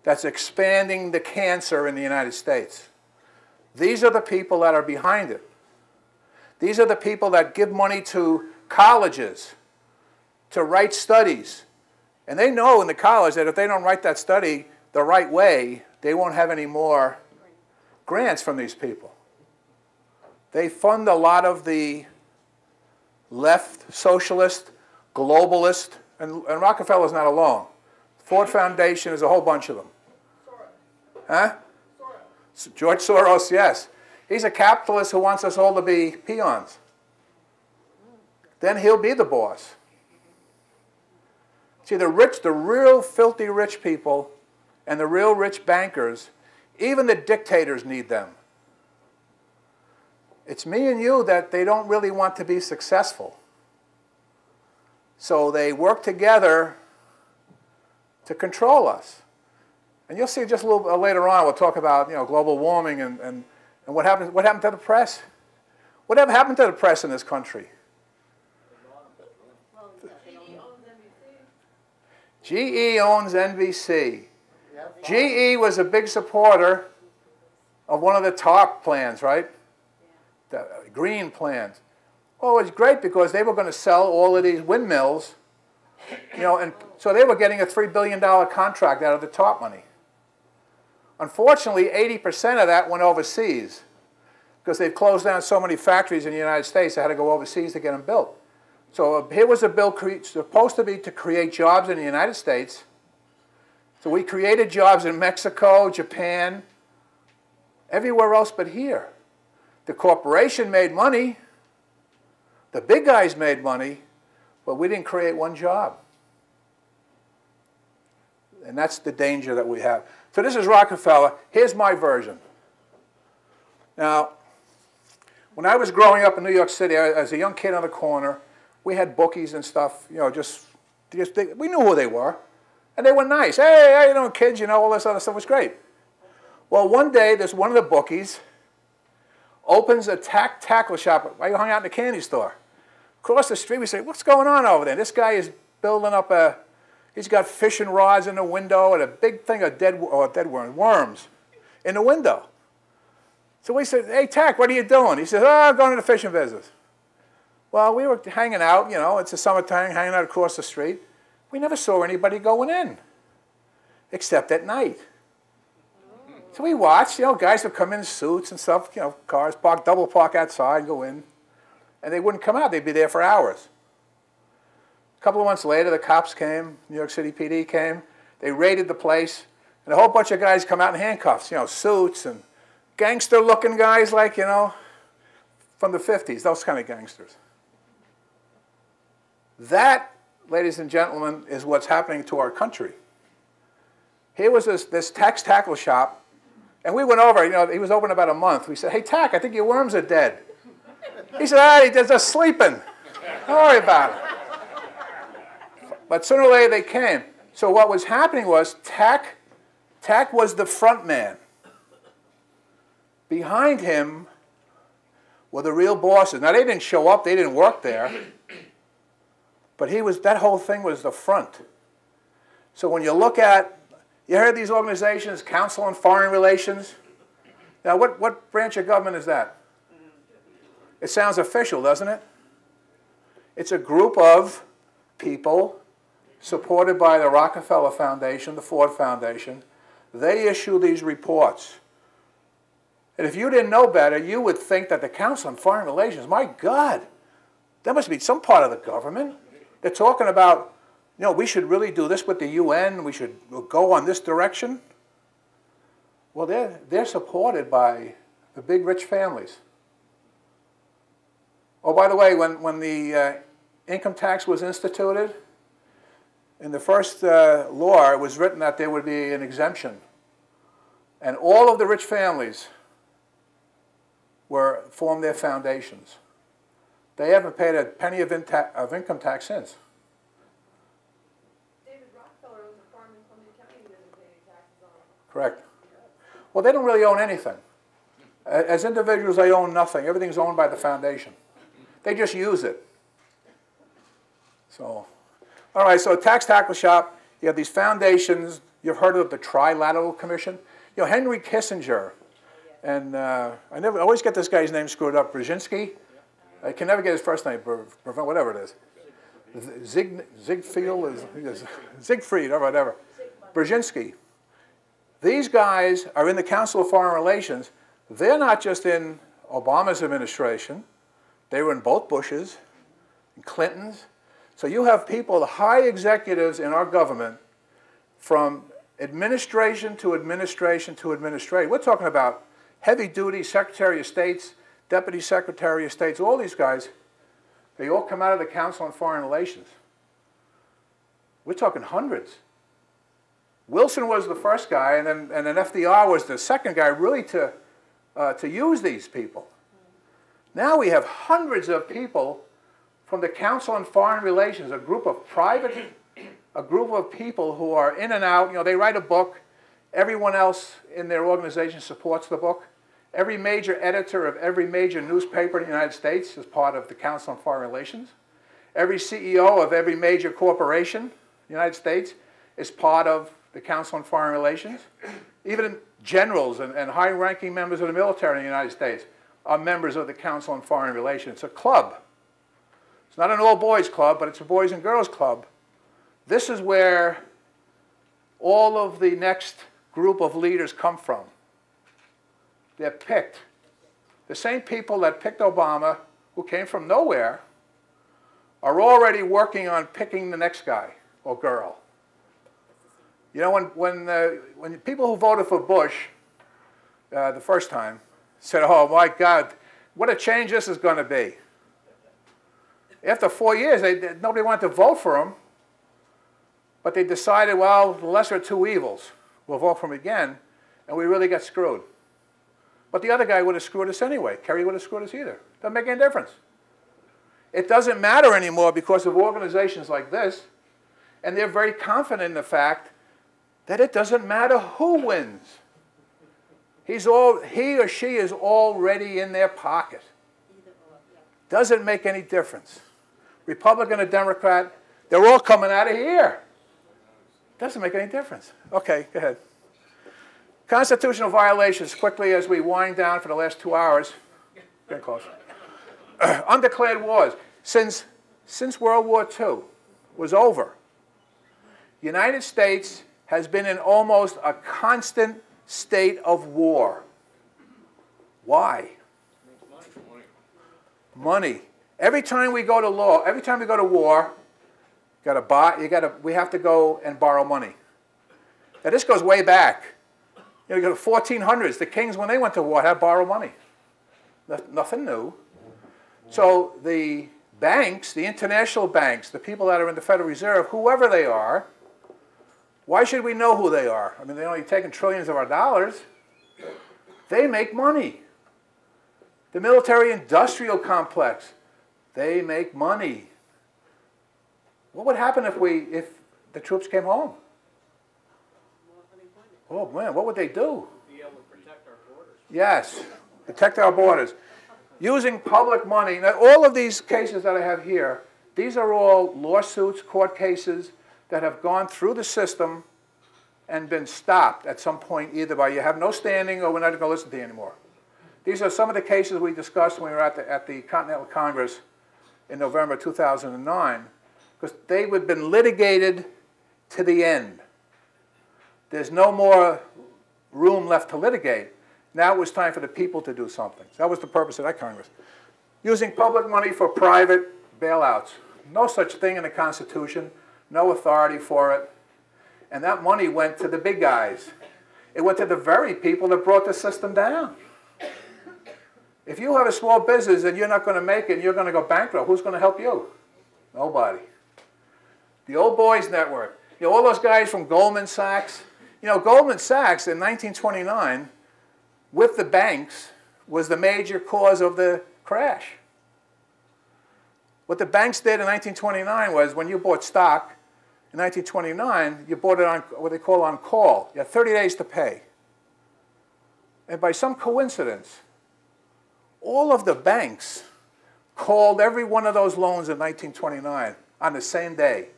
that's expanding the cancer in the United States. These are the people that are behind it. These are the people that give money to colleges to write studies. And they know in the college that if they don't write that study the right way, they won't have any more grants from these people. They fund a lot of the left, socialist, globalist, and Rockefeller's not alone. Ford Foundation is a whole bunch of them. Soros. Huh? Soros. George Soros, yes. He's a capitalist who wants us all to be peons. Then he'll be the boss. See, the rich, the real filthy rich people and the real rich bankers, even the dictators need them. It's me and you that they don't really want to be successful. So they work together to control us. And you'll see just a little later on, we'll talk about global warming and what happened to the press. Whatever happened to the press in this country? GE owns NBC. GE was a big supporter of one of the TARP plans, right? The green plans. Well, it was great because they were going to sell all of these windmills, and so they were getting a $3 billion contract out of the TARP money. Unfortunately, 80% of that went overseas because they've closed down so many factories in the United States, they had to go overseas to get them built. So here was a bill supposed to be to create jobs in the United States. So we created jobs in Mexico, Japan, everywhere else but here. The corporation made money. The big guys made money, but we didn't create one job. And that's the danger that we have. So this is Rockefeller. Here's my version. Now, when I was growing up in New York City, as a young kid on the corner, we had bookies and stuff, we knew who they were. And they were nice. Hey, how you doing, kids? All this other stuff was great. Well, one day, there's one of the bookies opens a tackle shop. I hung out in the candy store. Across the street, we say, what's going on over there? This guy is building up he's got fishing rods in the window and a big thing of worms in the window. So we said, hey, Tack, what are you doing? He says, I'm going to the fishing business. Well, we were hanging out, it's the summertime, hanging out across the street. We never saw anybody going in, except at night. So we watched, guys would come in suits and stuff, cars double park outside and go in. And they wouldn't come out. They'd be there for hours. A couple of months later, the cops came, New York City PD came. They raided the place. And a whole bunch of guys come out in handcuffs, suits and gangster-looking guys like, from the 50s, those kind of gangsters. That, ladies and gentlemen, is what's happening to our country. Here was this tackle shop, and we went over, he was open about a month. We said, hey, Tack, I think your worms are dead. He said, they're just sleeping. Don't worry about it. But sooner or later they came. So what was happening was Tack was the front man. Behind him were the real bosses. Now, they didn't show up. They didn't work there. But that whole thing was the front. So when you look at, you heard these organizations, Council on Foreign Relations. Now, what branch of government is that? It sounds official, doesn't it? It's a group of people supported by the Rockefeller Foundation, the Ford Foundation. They issue these reports. And if you didn't know better, you would think that the Council on Foreign Relations, my God, that must be some part of the government. They're talking about, we should really do this with the UN. We should go on this direction. Well, they're supported by the big rich families. Oh, by the way, when the income tax was instituted, in the first law, it was written that there would be an exemption. And all of the rich families formed their foundations. They haven't paid a penny of income tax since. David Rockefeller owns a farm in Columbia County he doesn't pay any taxes on. Correct. Well, they don't really own anything. As individuals, they own nothing. Everything's owned by the foundation. They just use it. So, all right, so tax tackle shop, you have these foundations, You've heard of the Trilateral Commission? You know, Henry Kissinger, and I always get this guy's name screwed up, Brzezinski. I can never get his first name, whatever it is. Siegfried, or whatever. Brzezinski. These guys are in the Council of Foreign Relations. They're not just in Obama's administration. They were in both Bush's and Clinton's. So you have people, high executives in our government, from administration to administration to administration. We're talking about heavy-duty Secretary of States, Deputy Secretary of States, all these guys. They all come out of the Council on Foreign Relations. We're talking hundreds. Wilson was the first guy, and then FDR was the second guy really to use these people. Now we have hundreds of people from the Council on Foreign Relations, a group of people who are in and out. You know, they write a book. Everyone else in their organization supports the book. Every major editor of every major newspaper in the United States is part of the Council on Foreign Relations. Every CEO of every major corporation in the United States is part of the Council on Foreign Relations. Even generals and high-ranking members of the military in the United States are members of the Council on Foreign Relations. It's a club. It's not an all-boys club, but it's a boys and girls club. This is where all of the next group of leaders come from. They're picked. The same people that picked Obama, who came from nowhere, are already working on picking the next guy or girl. You know, when people who voted for Bush the first time said, oh my God, what a change this is going to be. After 4 years, nobody wanted to vote for him, but they decided, well, the lesser of two evils. We'll vote for him again, and we really got screwed. But the other guy would have screwed us anyway. Kerry would have screwed us either. Doesn't make any difference. It doesn't matter anymore because of organizations like this, and they're very confident in the fact that it doesn't matter who wins. He or she is already in their pocket. Doesn't make any difference. Republican or Democrat, they're all coming out of here. Doesn't make any difference. Okay, go ahead. Constitutional violations, quickly as we wind down for the last 2 hours. Getting close. Undeclared wars. Since World War II was over, the United States has been in almost a constant state of war. Why? Money. Every time we go to war, we have to go and borrow money. Now this goes way back. You go to the 1400s. The kings, when they went to war, had to borrow money. Nothing new. So the banks, the international banks, the people that are in the Federal Reserve, whoever they are, why should we know who they are? I mean, they're only taking trillions of our dollars. They make money. The military-industrial complex, they make money. What would happen if the troops came home? Oh man, what would they do? Be able to protect our borders. Yes, protect our borders. Using public money. Now, all of these cases that I have here, these are all lawsuits, court cases that have gone through the system and been stopped at some point, either by you have no standing or we're not going to listen to you anymore. These are some of the cases we discussed when we were at the Continental Congress in November 2009, because they had been litigated to the end. There's no more room left to litigate. Now it was time for the people to do something. That was the purpose of that Congress. Using public money for private bailouts. No such thing in the Constitution. No authority for it. And that money went to the big guys. It went to the very people that brought the system down. If you have a small business and you're not going to make it and you're going to go bankrupt, who's going to help you? Nobody. The old boys network. You know, all those guys from Goldman Sachs. You know, Goldman Sachs in 1929, with the banks, was the major cause of the crash. What the banks did in 1929 was when you bought stock in 1929, you bought it on what they call on call. You had 30 days to pay. And by some coincidence, all of the banks called every one of those loans in 1929 on the same day.